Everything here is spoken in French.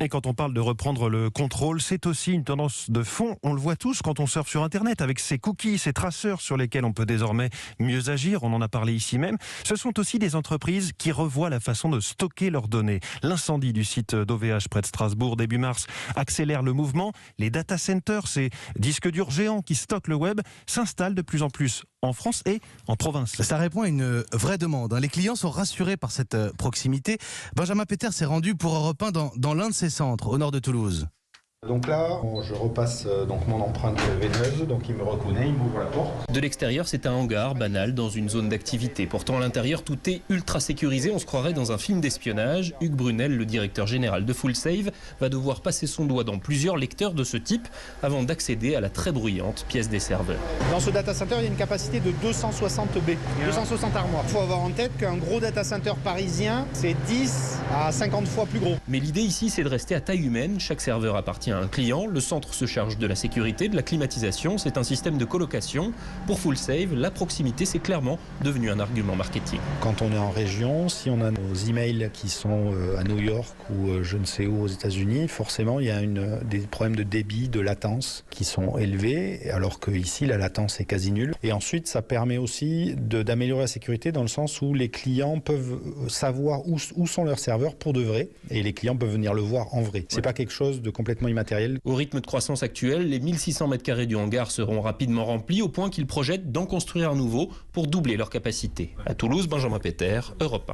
Et quand on parle de reprendre le contrôle, c'est aussi une tendance de fond. On le voit tous quand on surfe sur Internet avec ces cookies, ces traceurs sur lesquels on peut désormais mieux agir. On en a parlé ici même. Ce sont aussi des entreprises qui revoient la façon de stocker leurs données. L'incendie du site d'OVH près de Strasbourg début mars accélère le mouvement. Les data centers, ces disques durs géants qui stockent le web, s'installent de plus en plus en France et en province. Ça répond à une vraie demande. Les clients sont rassurés par cette proximité. Benjamin Peter s'est rendu pour Europe 1 dans l'un de ses centres, au nord de Toulouse. Donc là, je repasse mon empreinte veineuse, donc il me reconnaît, il m'ouvre la porte. De l'extérieur, c'est un hangar banal dans une zone d'activité. Pourtant, à l'intérieur, tout est ultra sécurisé. On se croirait dans un film d'espionnage. Hugues Brunel, le directeur général de FullSave, va devoir passer son doigt dans plusieurs lecteurs de ce type avant d'accéder à la très bruyante pièce des serveurs. Dans ce data center, il y a une capacité de 260 B, 260 armoires. Il faut avoir en tête qu'un gros data center parisien, c'est 10 à 50 fois plus gros. Mais l'idée ici, c'est de rester à taille humaine. Chaque serveur appartient à un client. Le centre se charge de la sécurité, de la climatisation. C'est un système de colocation. Pour FullSave, la proximité, c'est clairement devenu un argument marketing. Quand on est en région, si on a nos emails qui sont à New York ou je ne sais où aux États-Unis, forcément il y a des problèmes de débit, de latence qui sont élevés, alors qu'ici la latence est quasi nulle. Et ensuite, ça permet aussi d'améliorer la sécurité dans le sens où les clients peuvent savoir où sont leurs serveurs pour de vrai, et les clients peuvent venir le voir en vrai. C'est pas quelque chose de complètement immatériel. Au rythme de croissance actuel, les 1600 m² du hangar seront rapidement remplis au point qu'ils projettent d'en construire un nouveau pour doubler leur capacité. À Toulouse, Benjamin Peter, Europe 1.